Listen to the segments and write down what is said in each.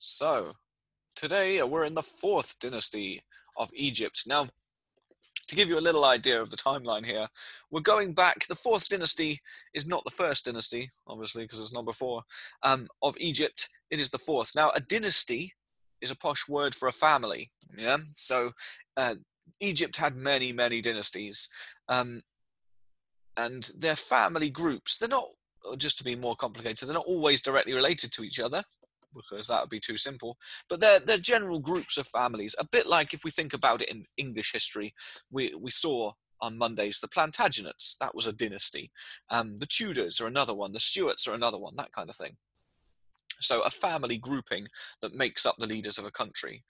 So, today we're in the fourth dynasty of Egypt. Now, to give you a little idea of the timeline here, we're going back. The fourth dynasty is not the first dynasty, obviously, because it's number four, of Egypt. It is the fourth. Now, a dynasty is a posh word for a family. Yeah. So, uh, Egypt had many, many dynasties, um, and they're family groups. They're not, just to be more complicated, they're not always directly related to each other, because that would be too simple. But they're general groups of families, a bit like if we think about it in English history. We saw on Mondays the Plantagenets, that was a dynasty. The Tudors are another one, the Stuarts are another one, that kind of thing. So a family grouping that makes up the leaders of a country.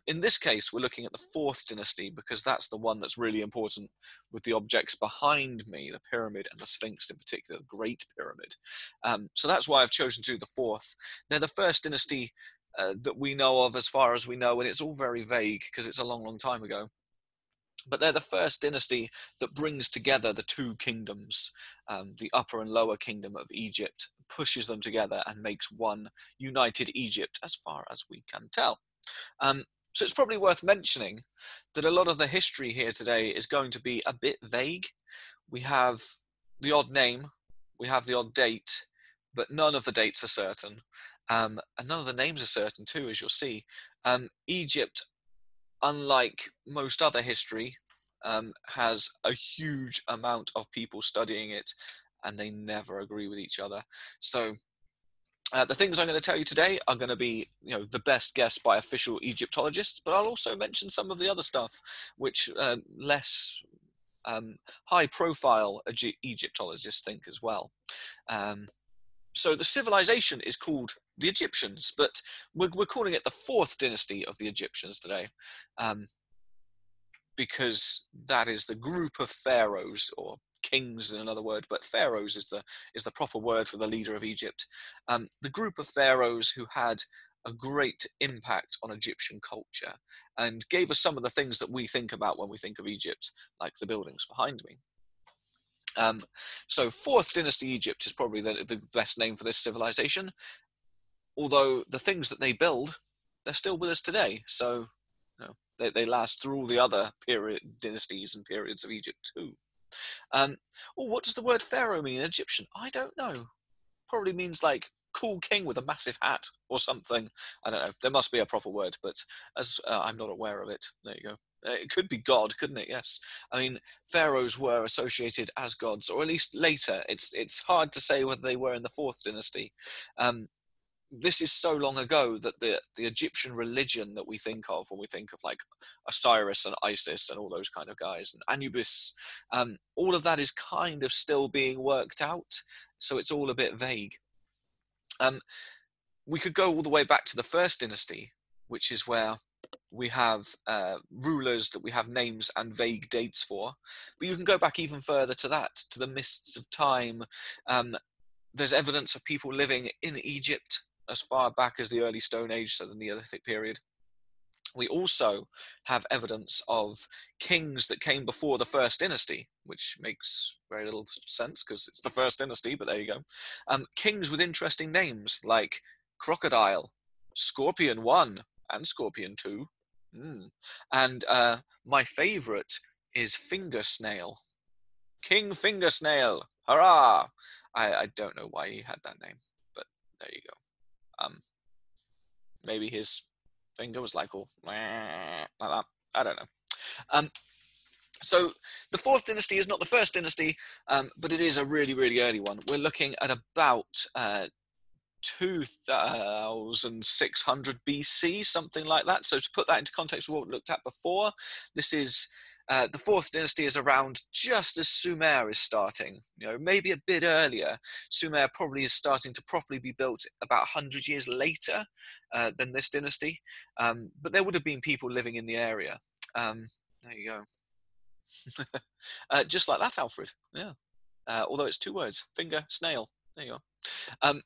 In this case, we're looking at the fourth dynasty because that's the one that's really important, with the objects behind me, the pyramid and the Sphinx in particular, the Great Pyramid. So that's why I've chosen to do the fourth. They're the first dynasty that we know of as far as we know, and it's all very vague because it's a long, long time ago. But they're the first dynasty that brings together the two kingdoms, the upper and lower kingdom of Egypt, pushes them together and makes one united Egypt as far as we can tell. So it's probably worth mentioning that a lot of the history here today is going to be a bit vague. We have the odd name, we have the odd date, but none of the dates are certain. And none of the names are certain too, as you'll see. Egypt, unlike most other history, has a huge amount of people studying it, and they never agree with each other. So the things I'm going to tell you today are going to be, the best guess by official Egyptologists, but I'll also mention some of the other stuff, which less high-profile Egyptologists think as well. So the civilization is called the Egyptians, but we're calling it the fourth dynasty of the Egyptians today, because that is the group of pharaohs, or kings in another word, but pharaohs is the proper word for the leader of Egypt. The group of pharaohs who had a great impact on Egyptian culture and gave us some of the things that we think about when we think of Egypt, like the buildings behind me. So fourth dynasty Egypt is probably the best name for this civilization, although the things that they build, they're still with us today. So they last through all the other dynasties and periods of Egypt too. What does the word pharaoh mean in Egyptian? I don't know. Probably means like cool king with a massive hat or something. I don't know. There must be a proper word, but as I'm not aware of it. There you go. It could be God, couldn't it? Yes. I mean, pharaohs were associated as gods, or at least later. It's hard to say whether they were in the fourth dynasty. This is so long ago that the Egyptian religion that we think of when we think of like Osiris and Isis and all those kind of guys, and Anubis, all of that is kind of still being worked out. So it's all a bit vague. We could go all the way back to the first dynasty, which is where we have rulers that we have names and vague dates for. But you can go back even further to that, to the mists of time. There's evidence of people living in Egypt as far back as the early Stone Age, so the Neolithic period. We also have evidence of kings that came before the first dynasty, which makes very little sense because it's the first dynasty, but there you go. Kings with interesting names like Crocodile, Scorpion 1 and Scorpion 2. And my favorite is Finger Snail. King Finger Snail, hurrah! I don't know why he had that name, but there you go. Maybe his finger was like all like that. I don't know. So the fourth dynasty is not the first dynasty, but it is a really, really early one. We're looking at about 2600 BC, something like that. So to put that into context with what we looked at before, this is the fourth dynasty is around just as Sumer is starting, maybe a bit earlier. Sumer probably is starting to properly be built about 100 years later than this dynasty. But there would have been people living in the area. There you go. Just like that, Alfred. Yeah. Although it's two words, finger, snail. There you go.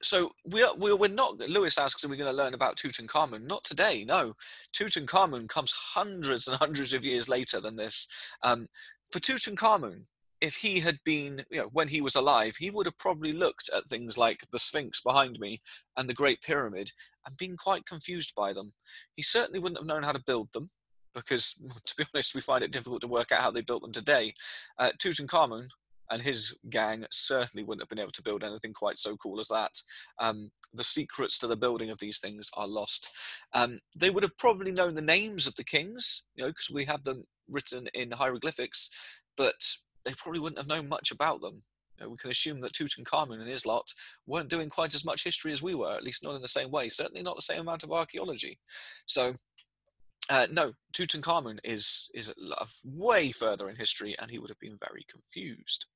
So we're not, Lewis asks, are we going to learn about Tutankhamun? Not today, no. Tutankhamun comes hundreds and hundreds of years later than this. For Tutankhamun, if he had been, when he was alive, he would have probably looked at things like the Sphinx behind me and the Great Pyramid and been quite confused by them. He certainly wouldn't have known how to build them because, to be honest, we find it difficult to work out how they built them today. Tutankhamun and his gang certainly wouldn't have been able to build anything quite so cool as that. The secrets to the building of these things are lost. They would have probably known the names of the kings, because we have them written in hieroglyphics, but they probably wouldn't have known much about them. We can assume that Tutankhamun and his lot weren't doing quite as much history as we were, at least not in the same way, certainly not the same amount of archaeology. So, no, Tutankhamun is way further in history, and he would have been very confused.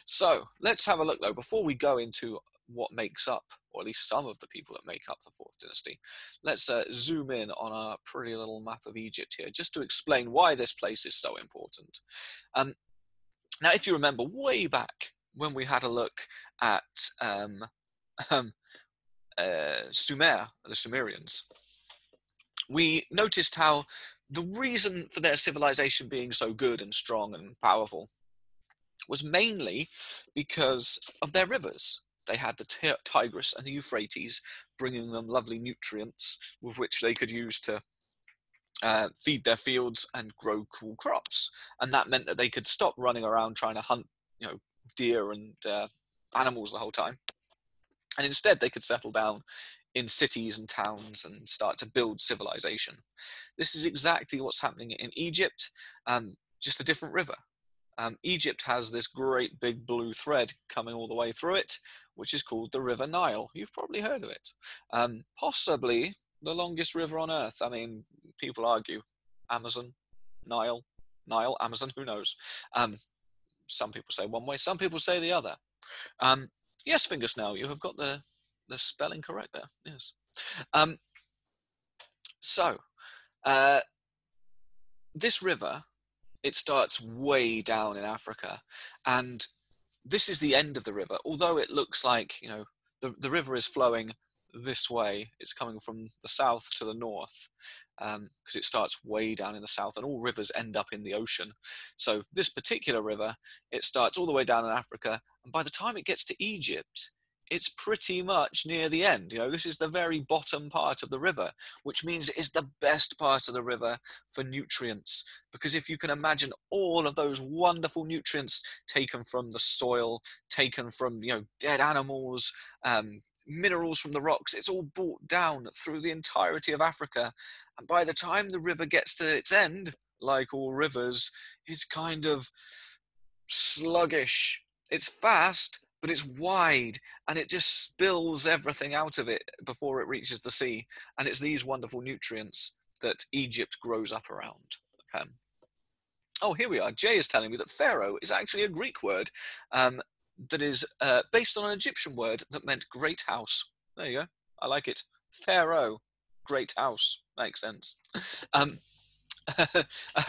So, let's have a look, though, before we go into what makes up, or at least some of the people that make up the Fourth Dynasty. Let's zoom in on our pretty little map of Egypt here, just to explain why this place is so important. Now, if you remember way back when we had a look at Sumer, the Sumerians, we noticed how the reason for their civilization being so good and strong and powerful was mainly because of their rivers. They had the Tigris and the Euphrates, bringing them lovely nutrients with which they could use to feed their fields and grow cool crops. And that meant that they could stop running around trying to hunt, deer and animals the whole time. And instead they could settle down in cities and towns and start to build civilization. This is exactly what's happening in Egypt, just a different river. Egypt has this great big blue thread coming all the way through it, which is called the River Nile. You've probably heard of it. Possibly the longest river on earth. I mean, people argue Amazon, Nile, Amazon, who knows? Some people say one way, some people say the other. Yes, Finger Snail, you have got the spelling correct there. Yes. This river, it starts way down in Africa, and this is the end of the river. Although it looks like, the river is flowing this way, it's coming from the south to the north, because it starts way down in the south, and all rivers end up in the ocean. So this particular river, it starts all the way down in Africa, and by the time it gets to Egypt, it's pretty much near the end. This is the very bottom part of the river, which means it is the best part of the river for nutrients. Because if you can imagine all of those wonderful nutrients taken from the soil, taken from, dead animals, minerals from the rocks, it's all brought down through the entirety of Africa. And by the time the river gets to its end, like all rivers, it's kind of sluggish. It's fast, but it's wide, and it just spills everything out of it before it reaches the sea. And it's these wonderful nutrients that Egypt grows up around. Okay. Oh, here we are. Jay is telling me that Pharaoh is actually a Greek word that is based on an Egyptian word that meant great house. There you go. I like it. Pharaoh, great house. Makes sense.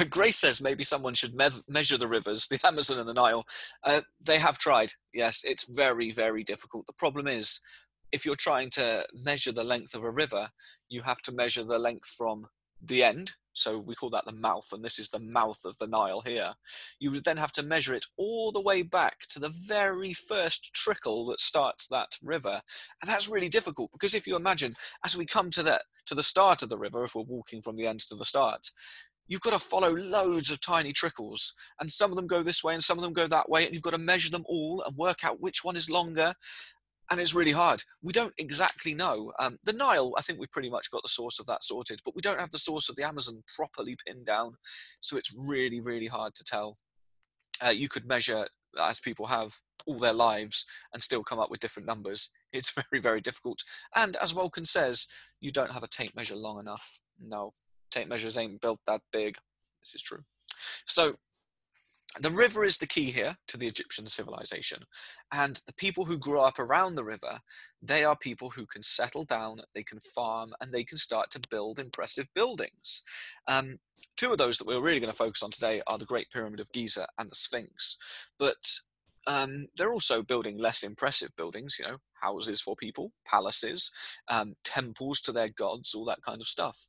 Grace says maybe someone should measure the rivers, the Amazon and the Nile. They have tried. Yes, it's very, very difficult. The problem is, if you're trying to measure the length of a river, you have to measure the length from the end. So we call that the mouth, and this is the mouth of the Nile here. You would then have to measure it all the way back to the very first trickle that starts that river. And that's really difficult, because if you imagine, as we come to the start of the river, if we're walking from the end to the start, you've got to follow loads of tiny trickles, and some of them go this way and some of them go that way, and you've got to measure them all and work out which one is longer. And it's really hard. We don't exactly know. The Nile, I think we've pretty much got the source of that sorted, but we don't have the source of the Amazon properly pinned down. So it's really, really hard to tell. You could measure, as people have all their lives, and still come up with different numbers. It's very, very difficult. And as Vulcan says, you don't have a tape measure long enough. No, tape measures ain't built that big. This is true. So the river is the key here to the Egyptian civilization, and the people who grow up around the river, they are people who can settle down, they can farm, and they can start to build impressive buildings. Two of those that we're really going to focus on today are the Great Pyramid of Giza and the Sphinx, but they're also building less impressive buildings, houses for people, palaces, temples to their gods, all that kind of stuff.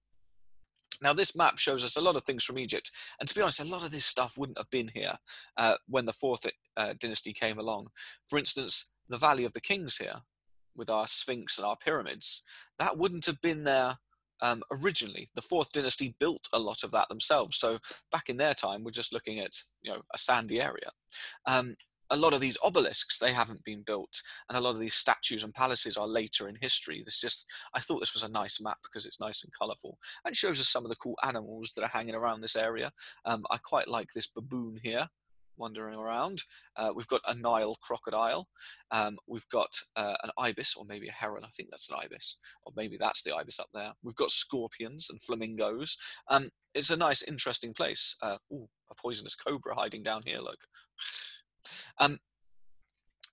Now, this map shows us a lot of things from Egypt, and to be honest, a lot of this stuff wouldn't have been here when the fourth dynasty came along. For instance, the Valley of the Kings here, with our Sphinx and our pyramids, that wouldn't have been there originally. The fourth dynasty built a lot of that themselves. So back in their time, we're just looking at a sandy area. A lot of these obelisks, they haven't been built, and a lot of these statues and palaces are later in history. I thought this was a nice map because it's nice and colourful and shows us some of the cool animals that are hanging around this area. I quite like this baboon here wandering around. We've got a Nile crocodile. We've got an ibis, or maybe a heron. I think that's an ibis, or maybe that's the ibis up there. We've got scorpions and flamingos. It's a nice, interesting place. Ooh, a poisonous cobra hiding down here, look.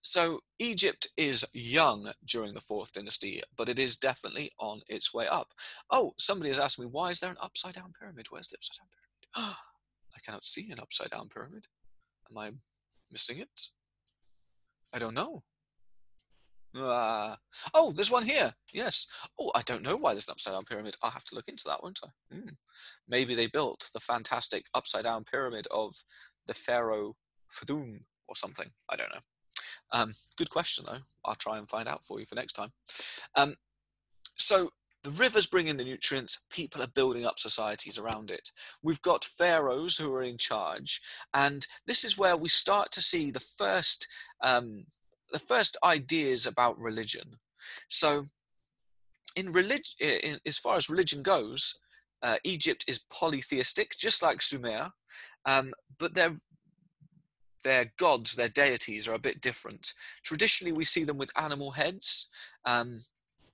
So Egypt is young during the fourth dynasty, but it is definitely on its way up. Oh, somebody has asked me, why is there an upside down pyramid? Where's the upside down pyramid? I cannot see an upside down pyramid. Am I missing it? I don't know. Oh, there's one here. Yes. Oh, I don't know why there's an upside down pyramid. I'll have to look into that, won't I? Maybe they built the fantastic upside down pyramid of the pharaoh Khufu or something. I don't know. Good question, though. I'll try and find out for you for next time. So the rivers bring in the nutrients. People are building up societies around it. We've got pharaohs who are in charge, and this is where we start to see the first ideas about religion. So as far as religion goes, Egypt is polytheistic, just like Sumer, but their gods, their deities are a bit different. Traditionally, we see them with animal heads.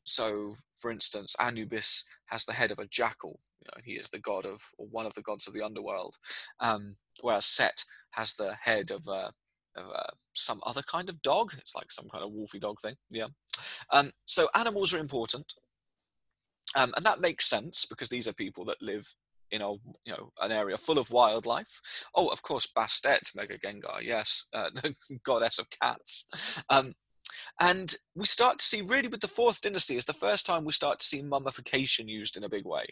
So, for instance, Anubis has the head of a jackal. He is the god of, or one of the gods of the underworld. Whereas Set has the head of some other kind of dog. It's like some kind of wolfy dog thing. Yeah. So animals are important. And that makes sense because these are people that live in an area full of wildlife. Oh, of course, Bastet, Mega Gengar, yes, the goddess of cats. And we start to see, really with the fourth dynasty, is the first time we start to see mummification used in a big way.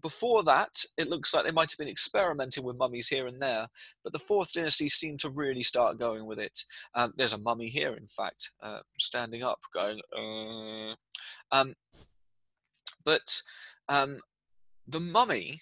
Before that, it looks like they might have been experimenting with mummies here and there, but the fourth dynasty seemed to really start going with it. There's a mummy here, in fact, standing up, going, But the mummy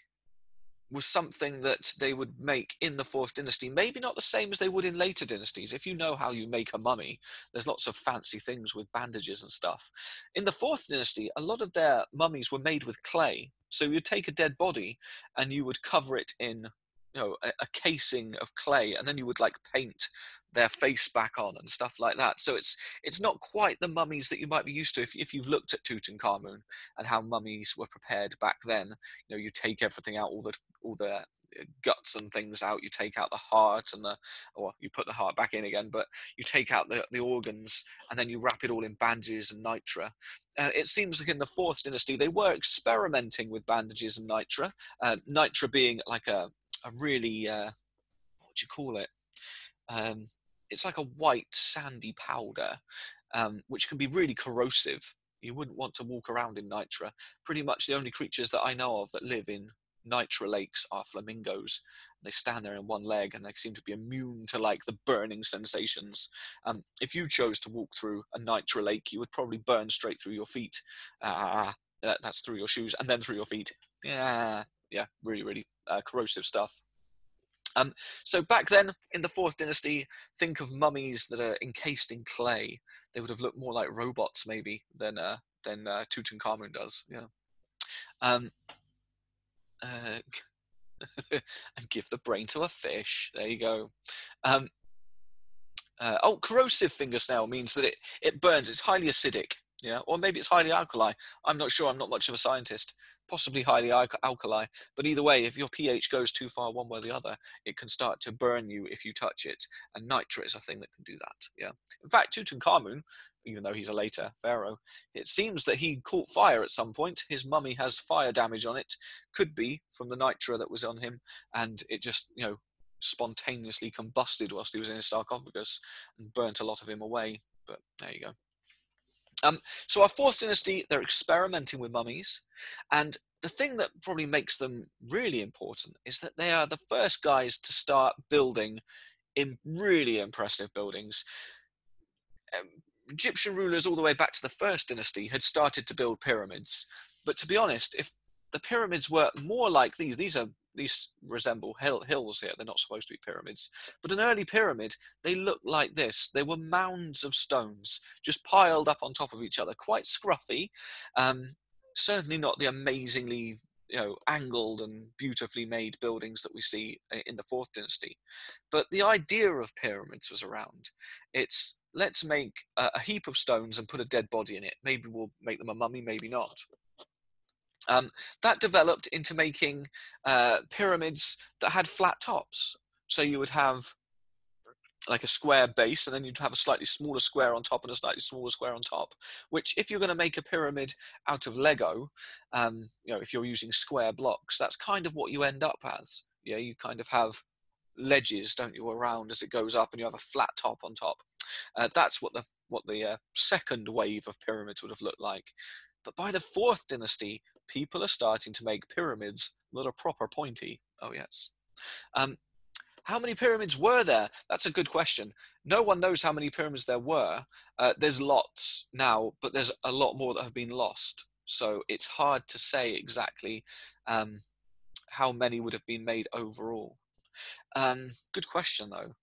was something that they would make in the fourth dynasty, maybe not the same as they would in later dynasties. If you know how you make a mummy, there's lots of fancy things with bandages and stuff. In the fourth dynasty, a lot of their mummies were made with clay. So you'd take a dead body and you would cover it in a casing of clay, and then you would like paint their face back on and stuff like that. So it's not quite the mummies that you might be used to if you've looked at Tutankhamun and how mummies were prepared back then. You take everything out, all the guts and things out. You take out the heart or you put the heart back in again, but you take out the organs and then you wrap it all in bandages and nitra. It seems like in the fourth dynasty they were experimenting with bandages and nitra. Nitra being like a really what do you call it? It's like a white sandy powder, which can be really corrosive. You wouldn't want to walk around in nitra. Pretty much the only creatures that I know of that live in nitra lakes are flamingos. They stand there in one leg and they seem to be immune to like the burning sensations. If you chose to walk through a nitra lake, you would probably burn straight through your feet. That's through your shoes and then through your feet. Yeah, really, really corrosive stuff. So back then, in the fourth dynasty, think of mummies that are encased in clay. They would have looked more like robots, maybe, than Tutankhamun does. Yeah. And give the brain to a fish. There you go. Corrosive finger snail means that it burns. It's highly acidic. Yeah, or maybe it's highly alkali. I'm not sure. I'm not much of a scientist. Possibly highly alkali. But either way, if your pH goes too far one way or the other, it can start to burn you if you touch it. And nitrate is a thing that can do that. Yeah. In fact, Tutankhamun, even though he's a later pharaoh, it seems that he caught fire at some point. His mummy has fire damage on it. Could be from the nitra that was on him, and it just spontaneously combusted whilst he was in his sarcophagus and burnt a lot of him away. But there you go. So our fourth dynasty, they're experimenting with mummies, and the thing that probably makes them really important is that they are the first guys to start building in really impressive buildings. Egyptian rulers all the way back to the first dynasty had started to build pyramids, but to be honest, if the pyramids were more like these resemble hills here. They're not supposed to be pyramids, but an early pyramid, they looked like this. They were mounds of stones just piled up on top of each other, quite scruffy. Um, Certainly not the amazingly angled and beautifully made buildings that we see in the fourth dynasty. But the idea of pyramids was around. It's let's make a heap of stones and put a dead body in it. Maybe we'll make them a mummy, maybe not. That developed into making pyramids that had flat tops. So you would have like a square base, and then you'd have a slightly smaller square on top and a slightly smaller square on top, which if you're going to make a pyramid out of Lego, if you're using square blocks, that's kind of what you end up as. Yeah, you kind of have ledges, don't you, around as it goes up, and you have a flat top on top. That's what the second wave of pyramids would have looked like. But by the fourth dynasty, people are starting to make pyramids that are proper pointy. Oh yes. How many pyramids were there? That's a good question. No one knows how many pyramids there were. There's lots now, but there's a lot more that have been lost. So it's hard to say exactly how many would have been made overall. Good question, though.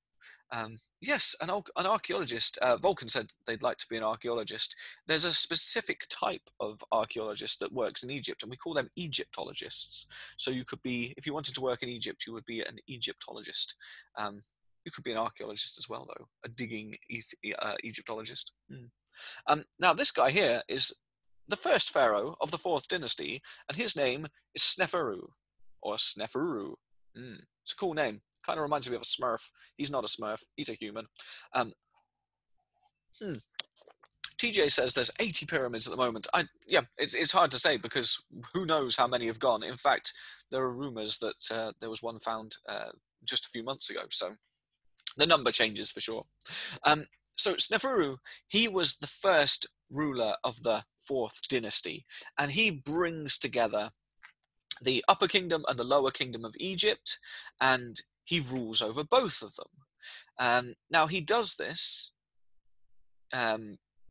Yes, an archaeologist, Vulcan said they'd like to be an archaeologist. There's a specific type of archaeologist that works in Egypt, and we call them Egyptologists. So you could be, if you wanted to work in Egypt, you would be an Egyptologist. You could be an archaeologist as well, though, a digging Egyptologist. Now, this guy here is the first pharaoh of the fourth dynasty, and his name is Sneferu, or Sneferu. It's a cool name. Kind of reminds me of a Smurf. He's not a Smurf. He's a human. TJ says there's 80 pyramids at the moment. It's hard to say because who knows how many have gone. In fact, there are rumors that there was one found just a few months ago. So the number changes for sure. So Sneferu, he was the first ruler of the fourth dynasty, and he brings together the upper kingdom and the lower kingdom of Egypt, and he rules over both of them. Now he does this,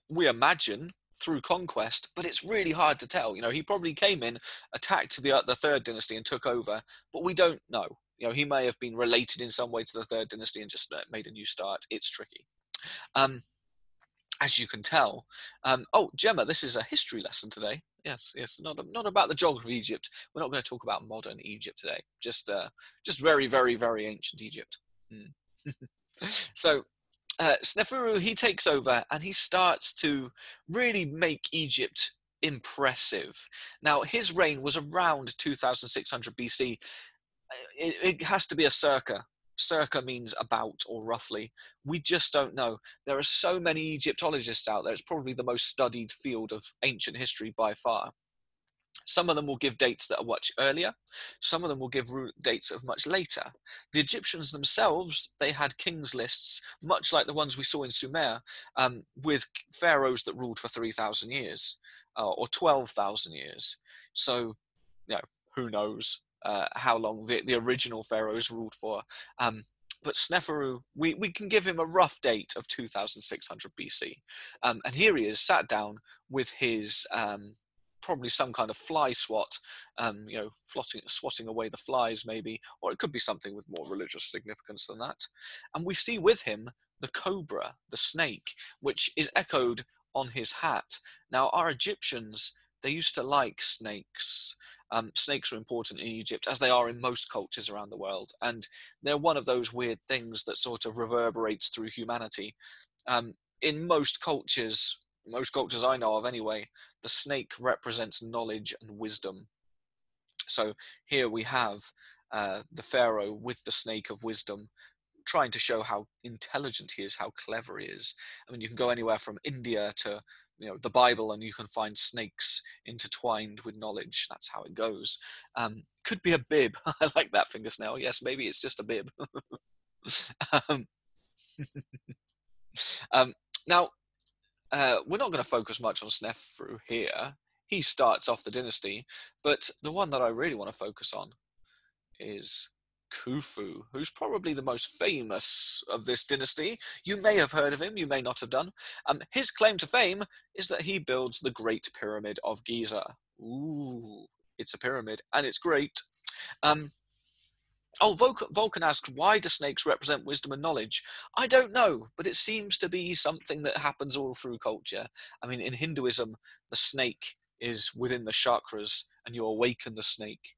we imagine, through conquest, but it's really hard to tell. He probably came in, attacked the third dynasty and took over, but we don't know. He may have been related in some way to the third dynasty and just made a new start. It's tricky. As you can tell. Oh, Gemma, this is a history lesson today. Yes, not about the geography of Egypt. We're not going to talk about modern Egypt today. Just very, very, very ancient Egypt. So Sneferu, he takes over and he starts to really make Egypt impressive. Now, his reign was around 2600 BC. It has to be a circa. Circa means about or roughly. We just don't know. There are so many Egyptologists out there. It's probably the most studied field of ancient history by far. Some of them will give dates that are much earlier. Some of them will give dates of much later. The Egyptians themselves, they had kings lists, much like the ones we saw in Sumer, with pharaohs that ruled for 3,000 years or 12,000 years. So, who knows how long the original pharaohs ruled for. But Sneferu, we can give him a rough date of 2600 BC. And here he is, sat down with his probably some kind of fly swat, swatting away the flies maybe, or it could be something with more religious significance than that. And we see with him the cobra, the snake, which is echoed on his hat. Now, our Egyptians, they used to like snakes. Snakes are important in Egypt, as they are in most cultures around the world. And they're one of those weird things that sort of reverberates through humanity. In most cultures I know of anyway, the snake represents knowledge and wisdom. So here we have the pharaoh with the snake of wisdom, trying to show how intelligent he is, how clever he is. I mean, you can go anywhere from India to the Bible, and you can find snakes intertwined with knowledge. That's how it goes. Could be a bib. I like that finger snail. Yes, maybe it's just a bib. Now, we're not going to focus much on Sneferu here. He starts off the dynasty, but the one that I really want to focus on is Khufu, who's probably the most famous of this dynasty. You may have heard of him, you may not have done. His claim to fame is that he builds the Great Pyramid of Giza. Ooh, it's a pyramid, and it's great. Um, Vulcan asks, why do snakes represent wisdom and knowledge? I don't know, but it seems to be something that happens all through culture. I mean, in Hinduism, the snake is within the chakras, and you awaken the snake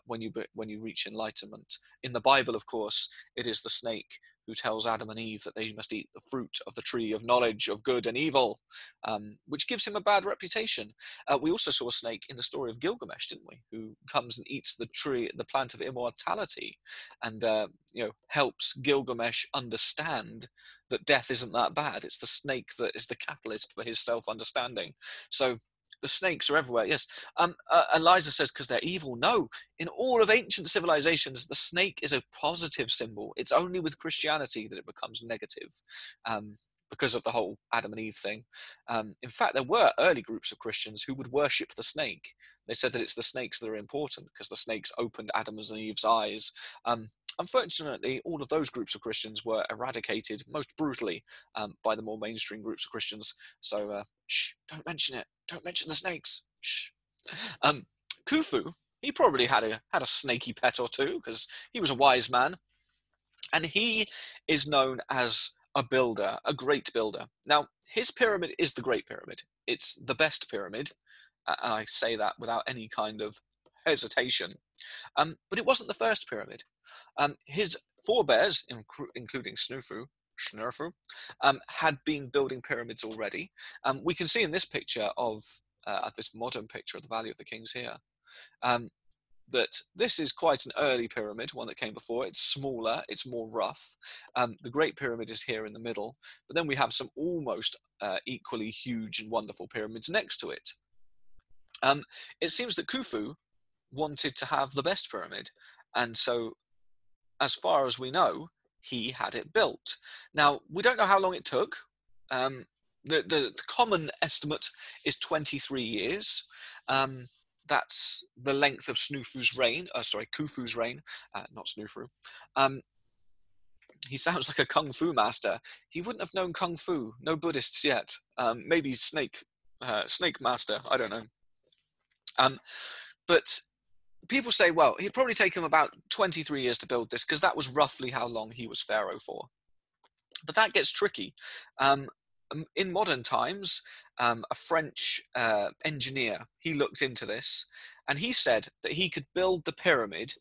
when you reach enlightenment. In the Bible, of course, it is the snake who tells Adam and Eve that they must eat the fruit of the tree of knowledge of good and evil, which gives him a bad reputation. We also saw a snake in the story of Gilgamesh, didn't we? Who comes and eats the plant of immortality, and helps Gilgamesh understand that death isn't that bad. It's the snake that is the catalyst for his self-understanding. So the snakes are everywhere. Yes. Eliza says, because they're evil. No, in all of ancient civilizations, the snake is a positive symbol. It's only with Christianity that it becomes negative, because of the whole Adam and Eve thing. In fact, there were early groups of Christians who would worship the snake. They said that it's the snakes that are important because the snakes opened Adam's and Eve's eyes. Unfortunately, all of those groups of Christians were eradicated most brutally by the more mainstream groups of Christians. So, shh, don't mention it. Don't mention the snakes. Shh. Khufu, he probably had a snaky pet or two because he was a wise man, and he is known as a builder, a great builder. Now, his pyramid is the Great Pyramid. It's the best pyramid, and I say that without any kind of hesitation. But it wasn't the first pyramid. His forebears, including Sneferu, had been building pyramids already. We can see in this picture of this modern picture of the Valley of the Kings here, that this is quite an early pyramid, one that came before. It's smaller, it's more rough. The Great Pyramid is here in the middle, but then we have some almost equally huge and wonderful pyramids next to it. It seems that Khufu wanted to have the best pyramid, and so, as far as we know, he had it built. Now, we don't know how long it took. The common estimate is 23 years. That's the length of Khufu's reign, not Sneferu. He sounds like a kung fu master. He wouldn't have known kung fu. No Buddhists yet. Maybe snake master. I don't know. But people say, well, he'd probably take him about 23 years to build this because that was roughly how long he was pharaoh for. But that gets tricky. In modern times, a French engineer, he looked into this, and he said that he could build the pyramid.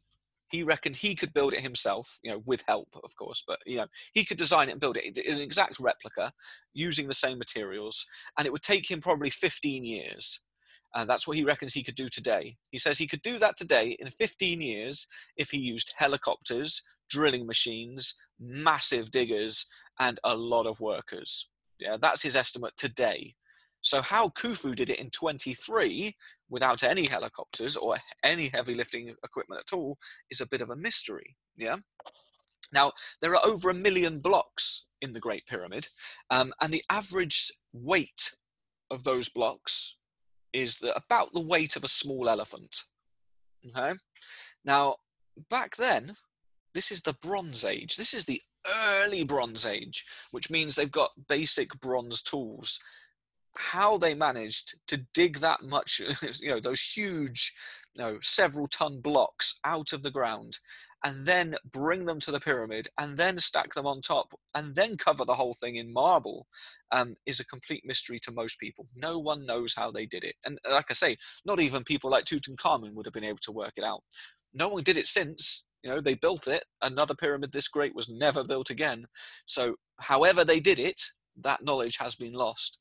He reckoned he could build it himself, with help, of course, but he could design it and build it, an exact replica, using the same materials, and it would take him probably 15 years. That's what he reckons he could do today. He says he could do that today in 15 years if he used helicopters, drilling machines, massive diggers, and a lot of workers. Yeah, that's his estimate today. So how Khufu did it in 23 without any helicopters or any heavy lifting equipment at all is a bit of a mystery. Yeah. Now, there are over 1 million blocks in the Great Pyramid, and the average weight of those blocks is about the weight of a small elephant. Okay. Now, back then, this is the Bronze Age. This is the early Bronze Age, which means they've got basic bronze tools. How they managed to dig that much, those huge, several ton blocks out of the ground, and then bring them to the pyramid, and then stack them on top, and then cover the whole thing in marble, is a complete mystery to most people. No one knows how they did it. And like I say, not even people like Tutankhamun would have been able to work it out. No one did it since. They built it. Another pyramid this great was never built again. So however they did it, that knowledge has been lost.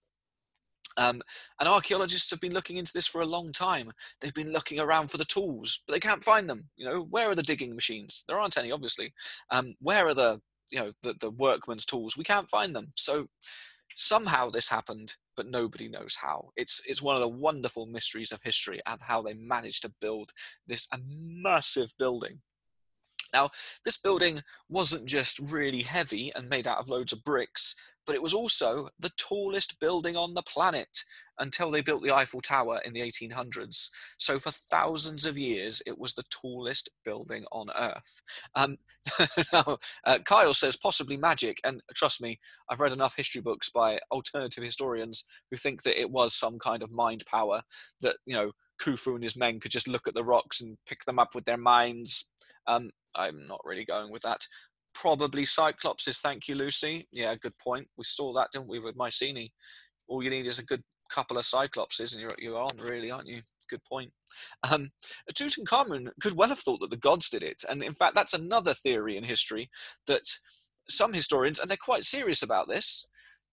And archaeologists have been looking into this for a long time. They've been looking around for the tools, but they can't find them. Where are the digging machines? There aren't any, obviously. Where are the workman's tools? We can't find them. So somehow this happened, but nobody knows how. It's one of the wonderful mysteries of history and how they managed to build this massive building. Now, this building wasn't just really heavy and made out of loads of bricks, but it was also the tallest building on the planet until they built the Eiffel Tower in the 1800s. So for thousands of years, it was the tallest building on Earth. Now, Kyle says possibly magic, and trust me, I've read enough history books by alternative historians who think that it was some kind of mind power, that, you know, Khufu and his men could just look at the rocks and pick them up with their minds. I'm not really going with that. Probably Cyclopses, thank you, Lucy. Yeah, good point. We saw that, didn't we, with Mycenae? All you need is a good couple of Cyclopses and you're on, really, aren't you? Good point. Tutankhamun could well have thought that the gods did it. And in fact, that's another theory in history that some historians, and they're quite serious about this,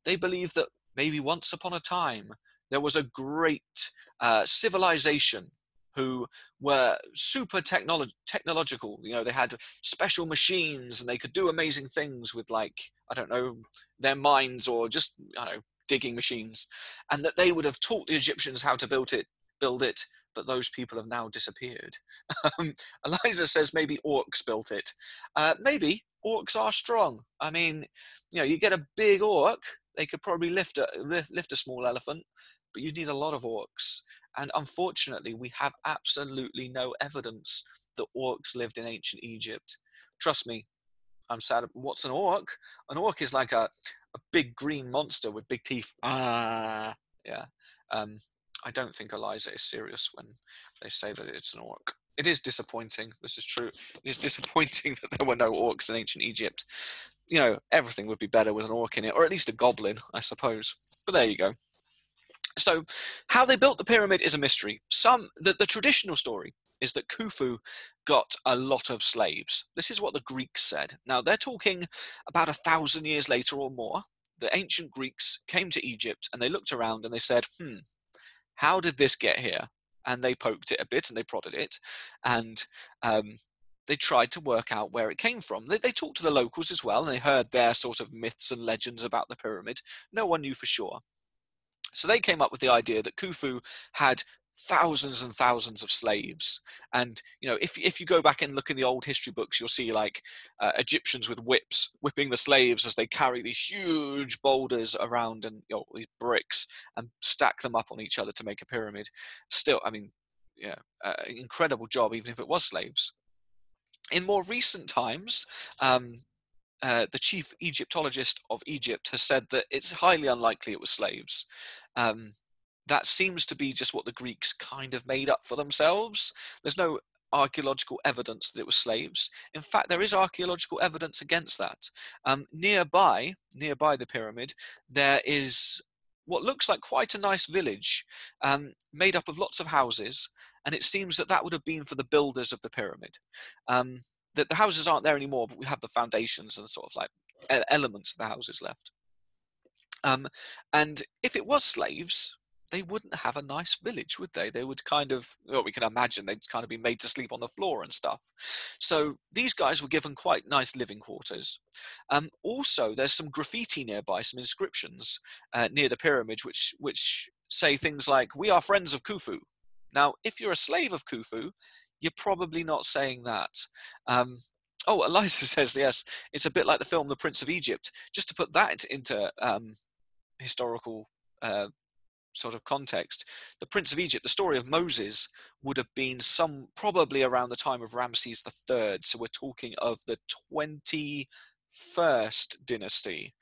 they believe that maybe once upon a time there was a great civilization who were super technological. You know, they had special machines and they could do amazing things with, like, I don't know, their minds, or just, I don't know, digging machines, and that they would have taught the Egyptians how to build it, but those people have now disappeared. Eliza says maybe orcs built it. Maybe orcs are strong. I mean, you know, you get a big orc, they could probably lift a small elephant, but you need a lot of orcs. And unfortunately, we have absolutely no evidence that orcs lived in ancient Egypt. Trust me, I'm sad. What's an orc? An orc is like a big green monster with big teeth. Yeah. I don't think Eliza is serious when they say that it's an orc. It is disappointing. This is true. It is disappointing that there were no orcs in ancient Egypt. You know, everything would be better with an orc in it, or at least a goblin, I suppose. But there you go. So how they built the pyramid is a mystery. The traditional story is that Khufu got a lot of slaves. This is what the Greeks said. Now, they're talking about 1,000 years later or more. The ancient Greeks came to Egypt and they looked around and they said, how did this get here? And they poked it a bit and they prodded it, and they tried to work out where it came from. They talked to the locals as well, and they heard their sort of myths and legends about the pyramid. No one knew for sure. So they came up with the idea that Khufu had thousands and thousands of slaves. And, you know, if you go back and look in the old history books, you'll see, like, Egyptians with whips whipping the slaves as they carry these huge boulders around, and, you know, these bricks, and stack them up on each other to make a pyramid. Still, I mean, yeah, incredible job, even if it was slaves. In more recent times, the chief Egyptologist of Egypt has said that it's highly unlikely it was slaves. That seems to be just what the Greeks kind of made up for themselves. There's no archaeological evidence that it was slaves. In fact, there is archaeological evidence against that. Nearby the pyramid, there is what looks like quite a nice village, made up of lots of houses, and it seems that would have been for the builders of the pyramid. The houses aren't there anymore, but we have the foundations and sort of like elements of the houses left. And if it was slaves, they wouldn't have a nice village, would they? They would kind of, well, we can imagine they'd kind of be made to sleep on the floor and stuff. So these guys were given quite nice living quarters. Also, there's some graffiti nearby, some inscriptions near the pyramid, which say things like, "We are friends of Khufu." Now, if you're a slave of Khufu, you're probably not saying that. Oh, Eliza says, yes, it's a bit like the film The Prince of Egypt. Just to put that into historical sort of context, The Prince of Egypt, the story of Moses, would have been probably around the time of Ramses III. So we're talking of the 21st dynasty,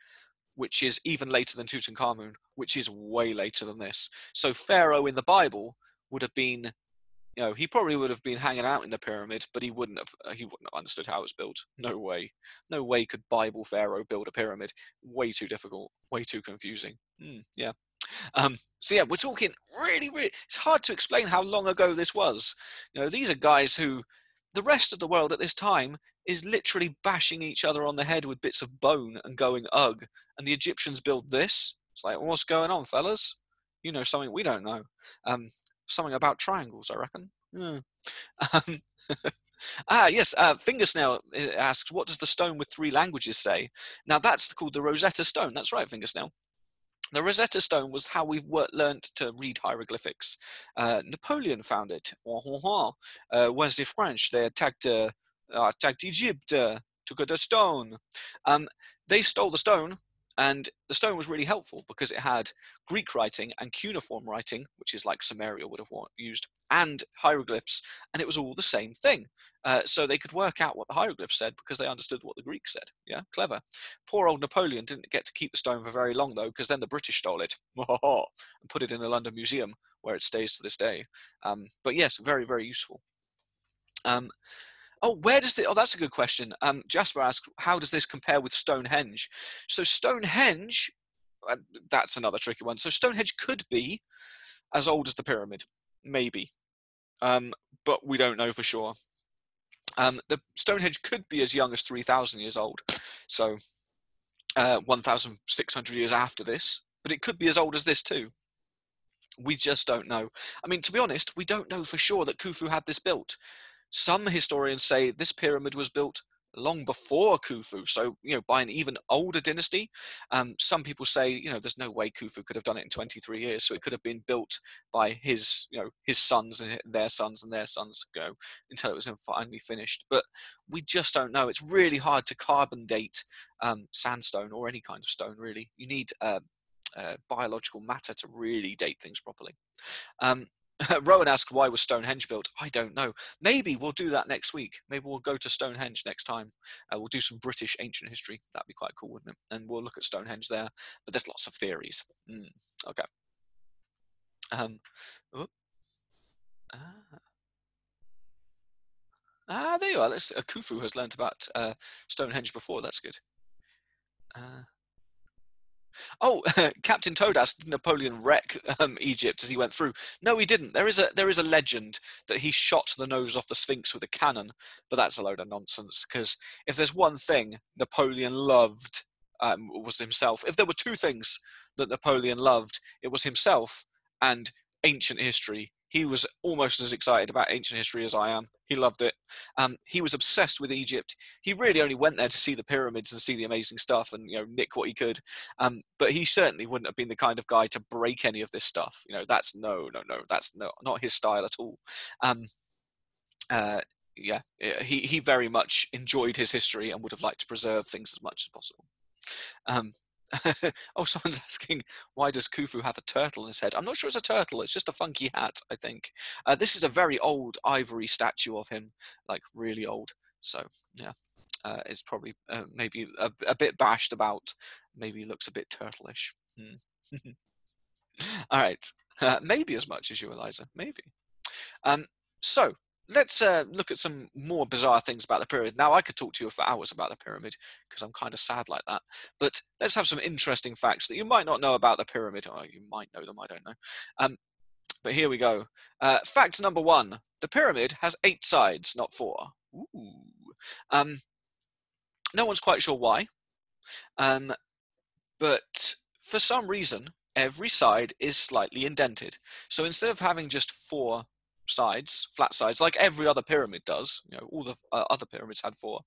which is even later than Tutankhamun, which is way later than this. So Pharaoh in the Bible would have been, you know, he probably would have been hanging out in the pyramid, but he wouldn't have understood how it's built. No way could Bible Pharaoh build a pyramid. Way too difficult, way too confusing. Yeah. So yeah, we're talking really, it's hard to explain how long ago this was. You know, these are guys who, the rest of the world at this time is literally bashing each other on the head with bits of bone and going, ugh. And the Egyptians build this. It's like, what's going on, fellas? You know something we don't know. Something about triangles, I reckon. Yes, Fingersnail asks, what does the stone with 3 languages say? Now, that's called the Rosetta Stone. That's right, Fingersnail. The Rosetta Stone was how we've learned to read hieroglyphics. Napoleon found it. Was the French? They attacked Egypt, took the stone. They stole the stone And the stone was really helpful because it had Greek writing and cuneiform writing, which is like Samaria would have used, and hieroglyphs, and it was all the same thing. So they could work out what the hieroglyphs said because they understood what the Greeks said. Yeah, clever. Poor old Napoleon didn't get to keep the stone for very long, though, because then the British stole it and put it in the London Museum, where it stays to this day. But yes, very, very useful. Where does it? Oh, that's a good question. Jasper asks, how does this compare with Stonehenge? So Stonehenge, that's another tricky one. So Stonehenge could be as old as the pyramid, maybe, but we don't know for sure. The Stonehenge could be as young as 3,000 years old, so 1,600 years after this, but it could be as old as this too. We just don't know. I mean, to be honest, we don't know for sure that Khufu had this built. Some historians say this pyramid was built long before Khufu, so by an even older dynasty. Some people say there's no way Khufu could have done it in 23 years, so it could have been built by his sons and their sons and their sons until it was finally finished. But we just don't know. It's really hard to carbon date sandstone or any kind of stone. Really, you need biological matter to really date things properly. Rowan asked, why was Stonehenge built? I don't know. Maybe we'll do that next week. Maybe we'll go to Stonehenge next time. We'll do some British ancient history. That'd be quite cool, wouldn't it? And we'll look at Stonehenge there. But there's lots of theories. Okay. There you are. Khufu has learnt about Stonehenge before. That's good. Captain Toad asked, did Napoleon wreck Egypt as he went through? No, he didn't. There is a legend that he shot the nose off the Sphinx with a cannon, but that's a load of nonsense, because if there's one thing Napoleon loved, was himself. If there were two things that Napoleon loved, it was himself and ancient history. He was almost as excited about ancient history as I am. He loved it. He was obsessed with Egypt. He really only went there to see the pyramids and see the amazing stuff and nick what he could. But he certainly wouldn't have been the kind of guy to break any of this stuff. That's that's not his style at all. He very much enjoyed his history and would have liked to preserve things as much as possible. Someone's asking, why does Khufu have a turtle in his head? I'm not sure it's a turtle. It's just a funky hat, I think. This is a very old ivory statue of him, like really old. So yeah, it's probably maybe a bit bashed about. Maybe looks a bit turtleish. All right, maybe as much as you, Eliza. Maybe. So let's look at some more bizarre things about the pyramid. Now, I could talk to you for hours about the pyramid because I'm kind of sad like that. But let's have some interesting facts that you might not know about the pyramid. Or you might know them, I don't know. But here we go. Fact number 1. The pyramid has 8 sides, not 4. Ooh. No one's quite sure why. But for some reason, every side is slightly indented. So instead of having just 4 sides, flat sides, like every other pyramid does, all the other pyramids had 4.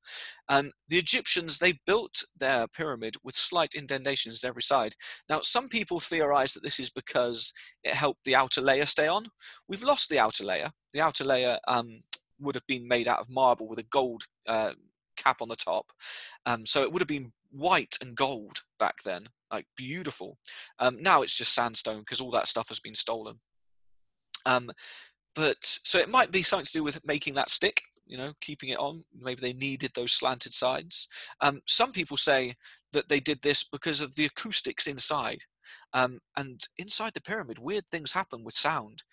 The Egyptians, they built their pyramid with slight indentations every side. Now, some people theorize that this is because it helped the outer layer stay on. We've lost the outer layer. The outer layer would have been made out of marble with a gold cap on the top. So it would have been white and gold back then, like beautiful. Now it's just sandstone because all that stuff has been stolen. But so it might be something to do with making that stick, keeping it on. Maybe they needed those slanted sides. Some people say that they did this because of the acoustics inside. And inside the pyramid, weird things happen with sound.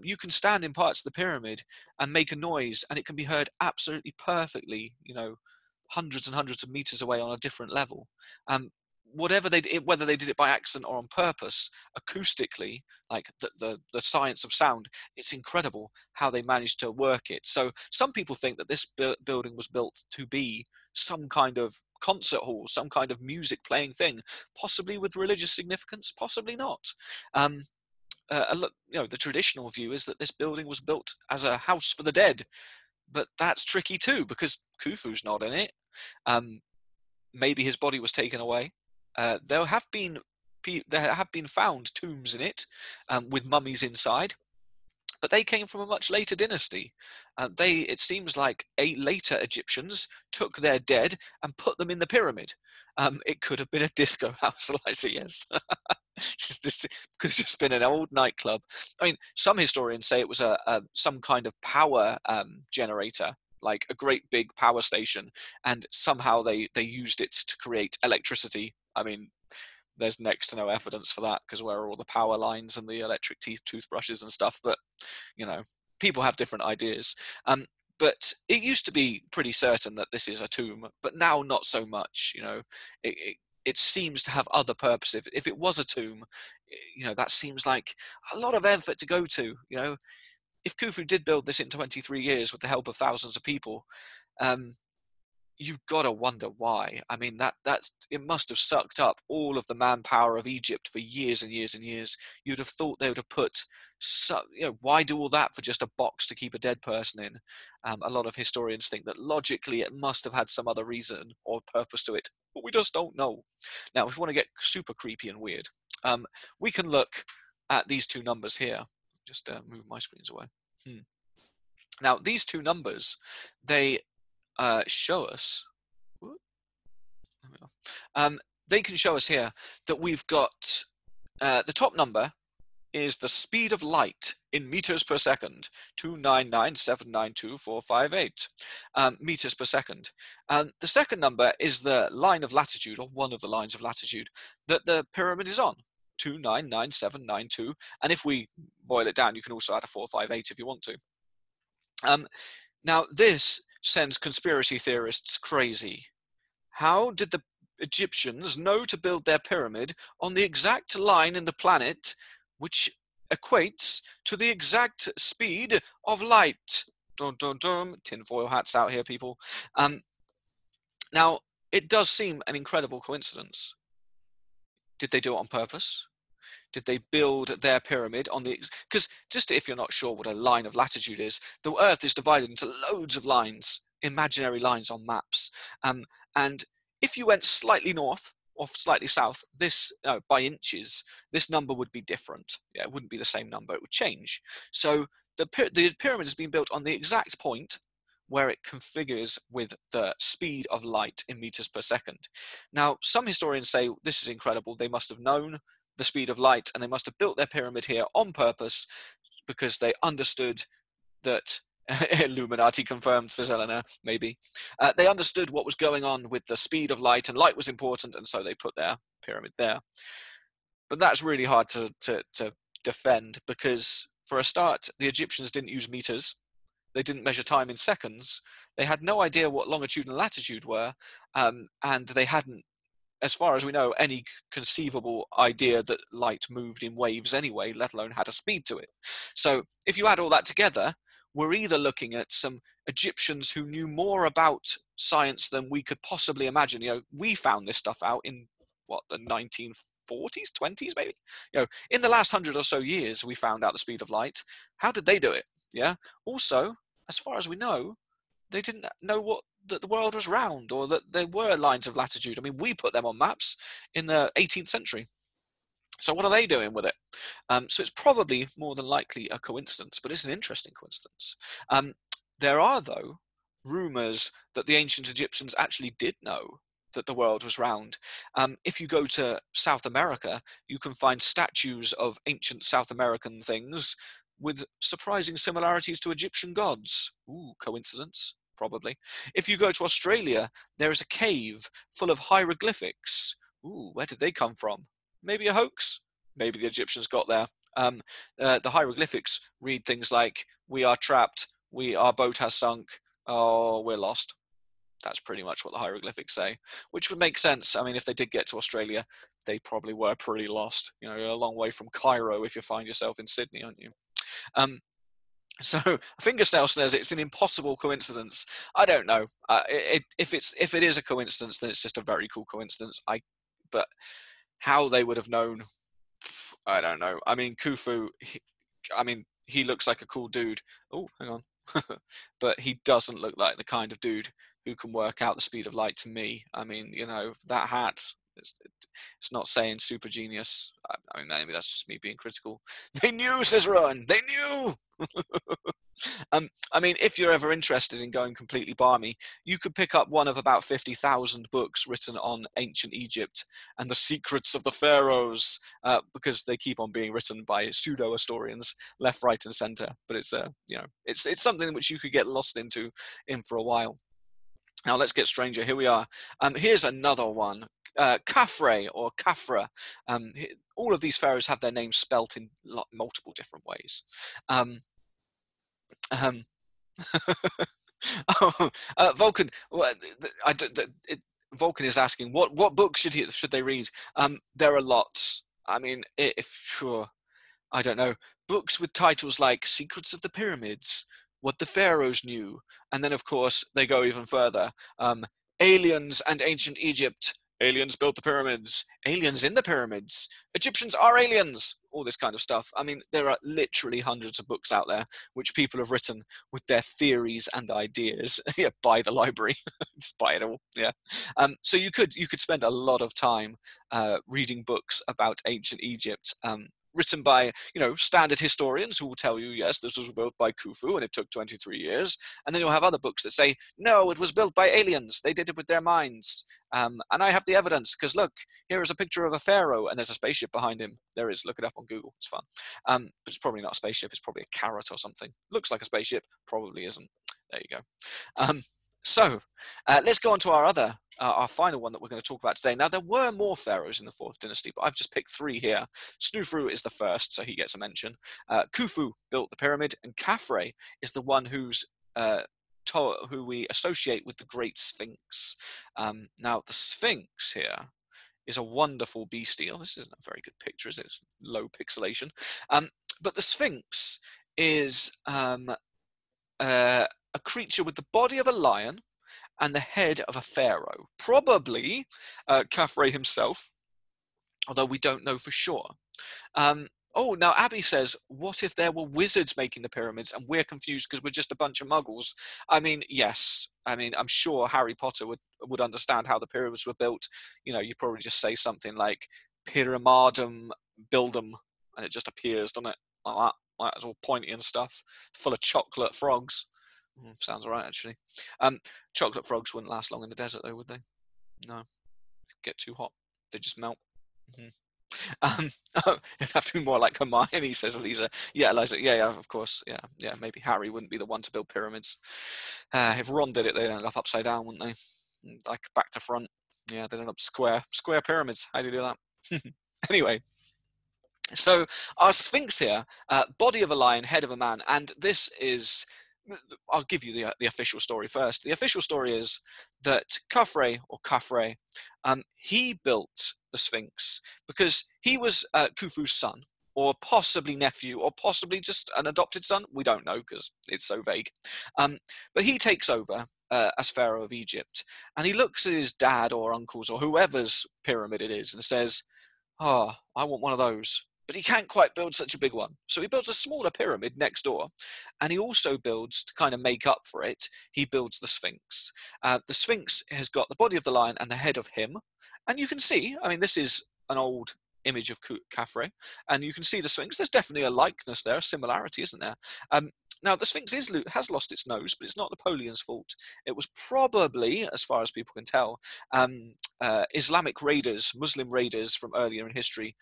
You can stand in parts of the pyramid and make a noise, and it can be heard absolutely perfectly, hundreds and hundreds of meters away on a different level. Whatever they did, whether they did it by accident or on purpose, acoustically, like the science of sound, it's incredible how they managed to work it. So some people think that this building was built to be some kind of concert hall, some kind of music playing thing, possibly with religious significance, possibly not. The traditional view is that this building was built as a house for the dead, but that's tricky too because Khufu's not in it. Maybe his body was taken away. There have been found tombs in it with mummies inside, but they came from a much later dynasty. It seems like later Egyptians took their dead and put them in the pyramid. It could have been a disco house, Eliza, yes. This could have just been an old nightclub. I mean, some historians say it was some kind of power generator, like a great big power station, and somehow they used it to create electricity. I mean, there's next to no evidence for that, because where are all the power lines and the electric toothbrushes and stuff? But people have different ideas. But it used to be pretty certain that this is a tomb, but now not so much. It seems to have other purposes. If it was a tomb, that seems like a lot of effort to go to. If Khufu did build this in 23 years with the help of thousands of people, you've got to wonder why. I mean, it must have sucked up all of the manpower of Egypt for years and years and years. You'd have thought they would have put, why do all that for just a box to keep a dead person in? A lot of historians think that logically it must have had some other reason or purpose to it, but we just don't know. Now, if we want to get super creepy and weird, we can look at these two numbers here. Just move my screens away. Now, these two numbers, they show us. They can show us here that we've got the top number is the speed of light in meters per second, 299,792,458 meters per second. The second number is the line of latitude, or one of the lines of latitude, that the pyramid is on, 299,792. And if we boil it down, you can also add a 458 if you want to. Now, this sends conspiracy theorists crazy. How did the Egyptians know to build their pyramid on the exact line in the planet which equates to the exact speed of light? Dun, dun, dun. Tinfoil hats out here, people. Now, it does seem an incredible coincidence. Did they do it on purpose? Did they build their pyramid on the... Because just if you're not sure what a line of latitude is, the Earth is divided into loads of lines, imaginary lines on maps. And if you went slightly north or slightly south, by inches, this number would be different. Yeah, it wouldn't be the same number. It would change. So the pyramid has been built on the exact point where it configures with the speed of light in meters per second. Now, some historians say this is incredible. They must have known the speed of light, and they must have built their pyramid here on purpose because they understood that Illuminati confirmed, says Eleanor, maybe. They understood what was going on with the speed of light, and light was important, and so they put their pyramid there. But that's really hard to defend, because for a start, the Egyptians didn't use meters. They didn't measure time in seconds. They had no idea what longitude and latitude were, and they hadn't, as far as we know, any conceivable idea that light moved in waves anyway, let alone had a speed to it. So if you add all that together, we're either looking at some Egyptians who knew more about science than we could possibly imagine. We found this stuff out in, the 1940s, 20s maybe? In the last 100 or so years, we found out the speed of light. How did they do it? Yeah. Also, as far as we know, they didn't know that the world was round, or that there were lines of latitude. I mean, we put them on maps in the 18th century. So what are they doing with it? So it's probably more than likely a coincidence, but it's an interesting coincidence. There are, though, rumors that the ancient Egyptians actually did know that the world was round. If you go to South America, you can find statues of ancient South American things with surprising similarities to Egyptian gods. Ooh, coincidence? Probably. If you go to Australia, there is a cave full of hieroglyphics. Ooh, where did they come from? Maybe a hoax? Maybe the Egyptians got there. The hieroglyphics read things like, "We are trapped, our boat has sunk, oh, we're lost." That's pretty much what the hieroglyphics say, which would make sense. I mean, if they did get to Australia, they probably were pretty lost. You're a long way from Cairo if you find yourself in Sydney, aren't you? So Fingercell says it's an impossible coincidence. I don't know. If it is a coincidence, then it's just a very cool coincidence. But how they would have known, I don't know. I mean, Khufu, he looks like a cool dude. Oh, hang on. But he doesn't look like the kind of dude who can work out the speed of light to me. I mean, that hat, It's not saying super genius. I mean, maybe that's just me being critical. They knew, says Rowan. They knew. I mean, if you're ever interested in going completely balmy, you could pick up one of about 50,000 books written on ancient Egypt and the secrets of the pharaohs, because they keep on being written by pseudo historians, left, right, and centre. But it's it's something which you could get lost in for a while. Now let's get stranger. Here we are. Here's another one. Khafre or Khafra. All of these pharaohs have their names spelt in multiple different ways. Vulcan. Vulcan is asking what books should they read? There are lots. I mean, I don't know, books with titles like Secrets of the Pyramids, What the Pharaohs Knew, and then of course they go even further. Aliens and Ancient Egypt. Aliens built the pyramids. Aliens in the pyramids. Egyptians are aliens. All this kind of stuff. I mean, there are literally hundreds of books out there which people have written with their theories and ideas. Yeah, buy the library. Just buy it all. Yeah. So you could spend a lot of time reading books about ancient Egypt. Written by, standard historians who will tell you, yes, this was built by Khufu and it took 23 years. And then you'll have other books that say, no, it was built by aliens. They did it with their minds. And I have the evidence because look, here is a picture of a pharaoh and there's a spaceship behind him. There is, look it up on Google. It's fun. But it's probably not a spaceship. It's probably a carrot or something. Looks like a spaceship. Probably isn't. There you go. So let's go on to our final one that we're going to talk about today. Now, there were more pharaohs in the 4th dynasty, but I've just picked 3 here. Sneferu is the first, so he gets a mention. Khufu built the pyramid, and Khafre is the one who we associate with the Great Sphinx. Now, the Sphinx here is a wonderful bestial. This isn't a very good picture, is it? It's low pixelation. But the Sphinx is a creature with the body of a lion and the head of a pharaoh, probably Khafre himself, although we don't know for sure. Now Abby says, what if there were wizards making the pyramids and we're confused because we're just a bunch of muggles? I mean, yes. I mean, I'm sure Harry Potter would understand how the pyramids were built. You probably just say something like pyramidum buildum, and it just appears, doesn't it? Like that. Like it's all pointy and stuff, full of chocolate frogs. Sounds all right, actually. Chocolate frogs wouldn't last long in the desert, though, would they? No. Get too hot. They just melt. It'd have to be more like Hermione, says Eliza. Yeah, Eliza. Yeah, of course. Yeah. Maybe Harry wouldn't be the one to build pyramids. If Ron did it, they'd end up upside down, wouldn't they? Like back to front. Yeah, they'd end up square pyramids. How do you do that? Anyway. So our Sphinx here, body of a lion, head of a man, and this is. I'll give you the official story first. The official story is that Khafre, he built the Sphinx because he was Khufu's son, or possibly nephew, or possibly just an adopted son. We don't know because it's so vague. But he takes over as Pharaoh of Egypt, and he looks at his dad or uncles or whoever's pyramid it is and says, "Oh, I want one of those." But he can't quite build such a big one. So he builds a smaller pyramid next door. And he also builds, to kind of make up for it, he builds the Sphinx. The Sphinx has got the body of the lion and the head of him. And you can see, I mean, this is an old image of Khafre. And you can see the Sphinx. There's definitely a likeness there, a similarity, isn't there? Now, the Sphinx has lost its nose, but it's not Napoleon's fault. It was probably, as far as people can tell, Islamic raiders, Muslim raiders from earlier in history,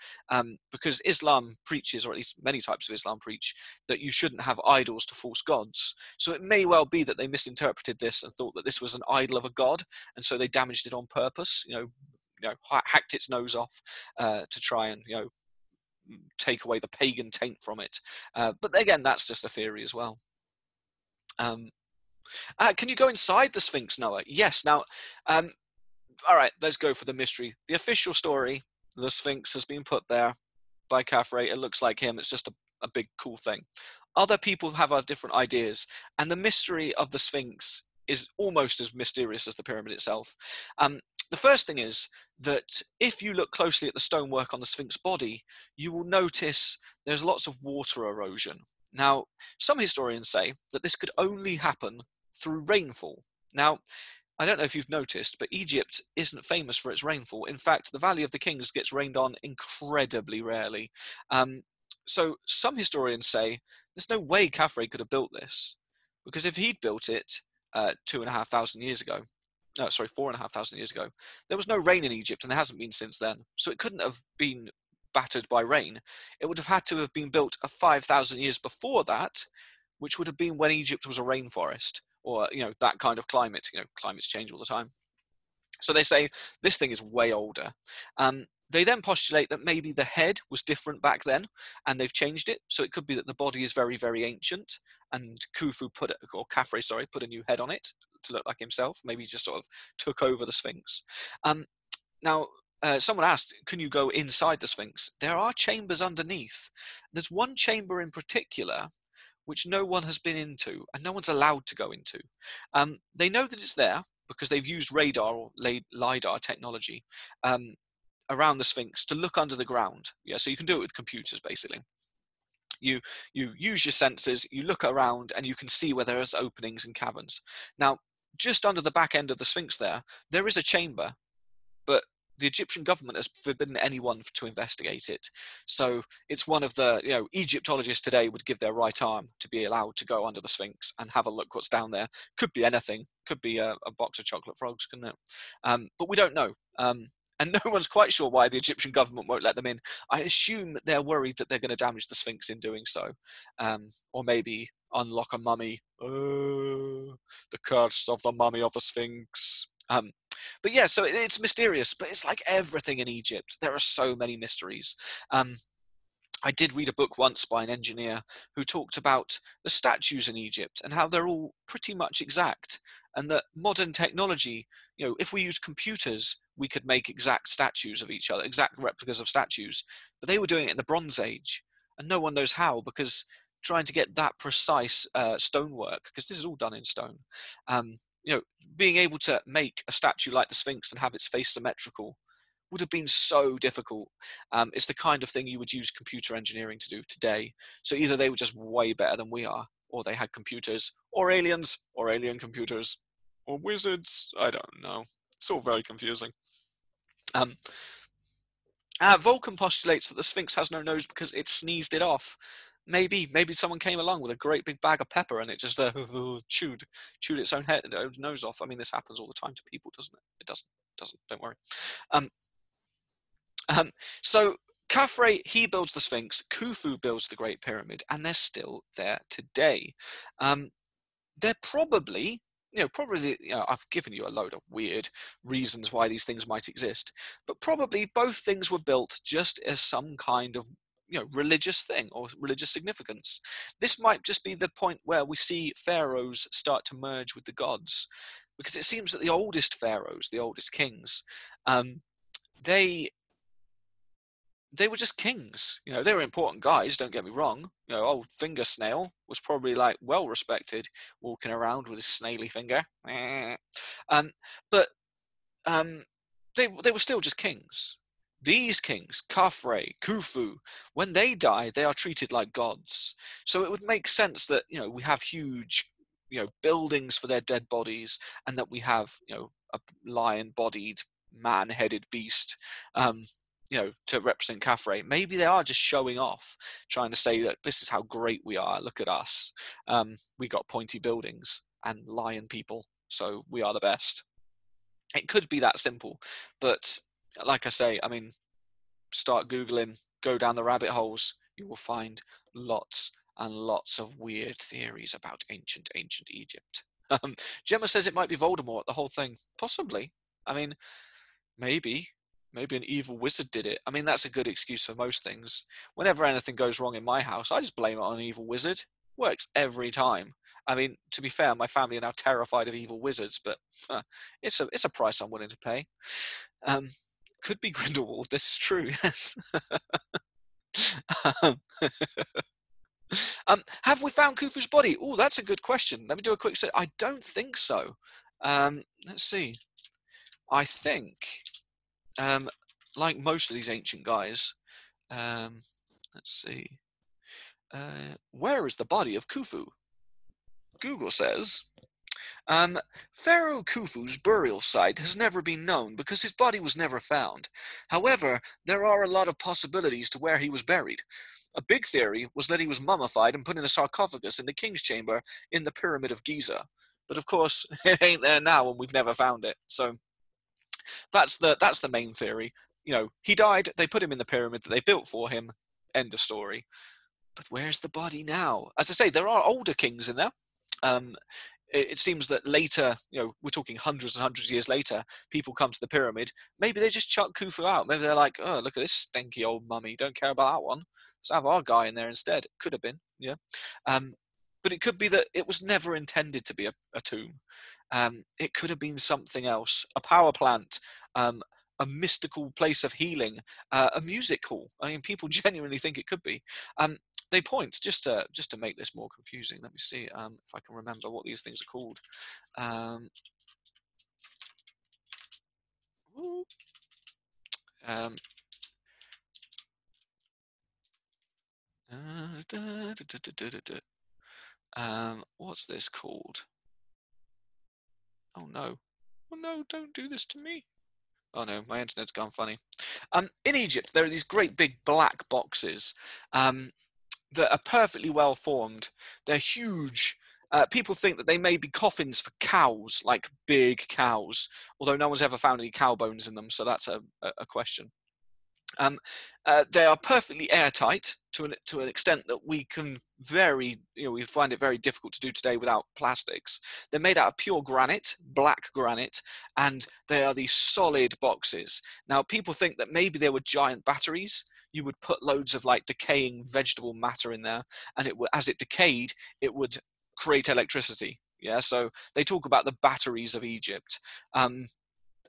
because Islam preaches, or at least many types of Islam preach, that you shouldn't have idols to false gods. So it may well be that they misinterpreted this and thought that this was an idol of a god, and so they damaged it on purpose, hacked its nose off to try and, take away the pagan taint from it. But again, that's just a theory as well. Can you go inside the Sphinx, Noah? Yes. Now, all right, let's go for the mystery. The official story, the Sphinx has been put there by Khafre. It looks like him. It's just a big, cool thing. Other people have different ideas. And the mystery of the Sphinx is almost as mysterious as the pyramid itself. The first thing is that if you look closely at the stonework on the Sphinx body, you will notice there's lots of water erosion. Now, some historians say that this could only happen through rainfall. Now, I don't know if you've noticed, but Egypt isn't famous for its rainfall. In fact, the Valley of the Kings gets rained on incredibly rarely. Um, so some historians say there's no way Khafre could have built this, because if he'd built it 2,500 years ago, sorry, 4,500 years ago, there was no rain in Egypt, and there hasn't been since then. So it couldn't have been battered by rain. It would have had to have been built 5,000 years before that, which would have been when Egypt was a rainforest, or that kind of climate. Climates change all the time. So they say this thing is way older. They then postulate that maybe the head was different back then, and they've changed it. So it could be that the body is very, very ancient, and Khafre, sorry, put a new head on it to look like himself. Maybe he just sort of took over the Sphinx. Now, someone asked, can you go inside the Sphinx? There are chambers underneath. There's one chamber in particular which no one has been into and no one's allowed to go into. They know that it's there because they've used radar or LiDAR technology around the Sphinx to look under the ground. Yeah, so you can do it with computers, basically. You use your sensors, you look around, and you can see where there's openings and caverns. Now, just under the back end of the Sphinx there is a chamber, but the Egyptian government has forbidden anyone to investigate it. So it's one of the, Egyptologists today would give their right arm to be allowed to go under the Sphinx and have a look what's down there. Could be anything. Could be a box of chocolate frogs, couldn't it? But we don't know. And no one's quite sure why the Egyptian government won't let them in. I assume that they're worried that they're going to damage the Sphinx in doing so. Or maybe unlock a mummy. The curse of the mummy of the Sphinx. But yeah, so it's mysterious, but it's like everything in Egypt. There are so many mysteries. I did read a book once by an engineer who talked about the statues in Egypt and how they're all pretty much exact, and that modern technology, if we used computers, we could make exact statues of each other, exact replicas of statues, but they were doing it in the Bronze Age, and no one knows how, because trying to get that precise stonework, because this is all done in stone, being able to make a statue like the Sphinx and have its face symmetrical would have been so difficult. It's the kind of thing you would use computer engineering to do today. So either they were just way better than we are, or they had computers, or aliens, or alien computers, or wizards. I don't know. It's all very confusing. Vulcan postulates that the Sphinx has no nose because it sneezed it off. Maybe someone came along with a great big bag of pepper and it just chewed its own nose off. I mean, this happens all the time to people, doesn't it? It doesn't. Don't worry. So Khafre, he builds the Sphinx. Khufu builds the Great Pyramid, and they're still there today. They're probably, I've given you a load of weird reasons why these things might exist, but probably both things were built just as some kind of religious thing or religious significance. This might just be the point where we see pharaohs start to merge with the gods, because it seems that the oldest pharaohs, the oldest kings, they were just kings. They were important guys, don't get me wrong. Old Finger Snail was probably well respected, walking around with his snaily finger. But they were still just kings. These kings, Khafre, Khufu, when they die, they are treated like gods. So it would make sense that we have huge buildings for their dead bodies, and that we have a lion-bodied, man-headed beast. To represent Khafre. Maybe they are just showing off, trying to say that this is how great we are. Look at us. We got pointy buildings and lion people, so we are the best. It could be that simple, but like I say, start Googling, go down the rabbit holes. You will find lots and lots of weird theories about ancient Egypt. Gemma says it might be Voldemort, the whole thing. Possibly. Maybe an evil wizard did it. That's a good excuse for most things. Whenever anything goes wrong in my house, I just blame it on an evil wizard. Works every time. To be fair, my family are now terrified of evil wizards, but it's a price I'm willing to pay. Could be Grindelwald. This is true. Yes. Have we found Khufu's body? Oh, that's a good question. Let me do a quick search. I don't think so. Let's see. I think, like most of these ancient guys, let's see. Where is the body of Khufu? Google says Pharaoh Khufu's burial site has never been known because his body was never found. However, there are a lot of possibilities to where he was buried. A big theory was that he was mummified and put in a sarcophagus in the king's chamber in the Pyramid of Giza. But of course, it ain't there now and we've never found it. So that's the main theory. You know, he died, they put him in the pyramid that they built for him. End of story. But where's the body now? As I say, there are older kings in there. Um, it seems that later, you know, we're talking hundreds and hundreds of years later, people come to the pyramid. Maybe they just chuck Khufu out. Maybe they're like, oh, look at this stinky old mummy. Don't care about that one. Let's have our guy in there instead. Could have been, yeah. But it could be that it was never intended to be a tomb. It could have been something else, a power plant, a mystical place of healing, a music hall. I mean, people genuinely think it could be. They point just to make this more confusing. Let me see if I can remember what these things are called. Um, what's this called? Oh no! Oh no! Don't do this to me! Oh no, my internet's gone funny. In Egypt, there are these great big black boxes that are perfectly well formed. They're huge. People think that they may be coffins for cows, like big cows, although no one's ever found any cow bones in them, so that's a question. They are perfectly airtight to an extent that we can we find it very difficult to do today without plastics. They're made out of pure granite, black granite, and they are these solid boxes. Now, people think that maybe they were giant batteries. You would put loads of like decaying vegetable matter in there, and as it decayed, it would create electricity. Yeah, so they talk about the batteries of Egypt.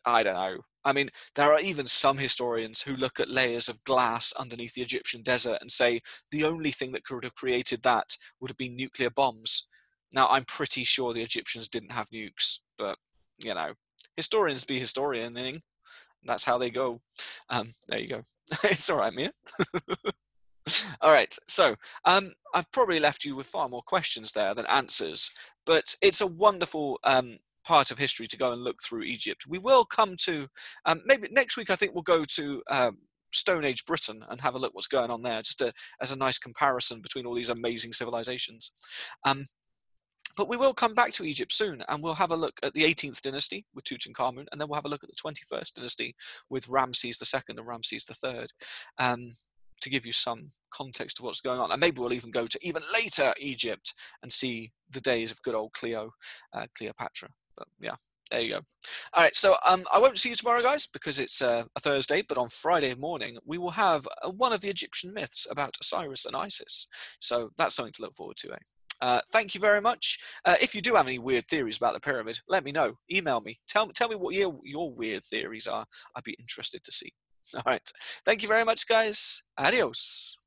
I don't know. I mean, there are even some historians who look at layers of glass underneath the Egyptian desert and say the only thing that could have created that would have been nuclear bombs. Now, I'm pretty sure the Egyptians didn't have nukes, but, you know, historians be historianing. That's how they go. There you go. It's all right, Mia. All right, so I've probably left you with far more questions there than answers, but it's a wonderful part of history to go and look through Egypt. We will come to, maybe next week I think we'll go to Stone Age Britain and have a look what's going on there, just as a nice comparison between all these amazing civilizations. But we will come back to Egypt soon, and we'll have a look at the 18th dynasty with Tutankhamun, and then we'll have a look at the 21st dynasty with Ramses II and Ramses III. To give you some context to what's going on. And maybe we'll even go to even later Egypt and see the days of good old Cleopatra. But yeah, there you go. All right, so I won't see you tomorrow, guys, because it's a Thursday, but on Friday morning, we will have one of the Egyptian myths about Osiris and Isis. So that's something to look forward to, thank you very much. If you do have any weird theories about the pyramid, let me know. Email me. Tell me what your weird theories are. I'd be interested to see. All right. Thank you very much, guys. Adios.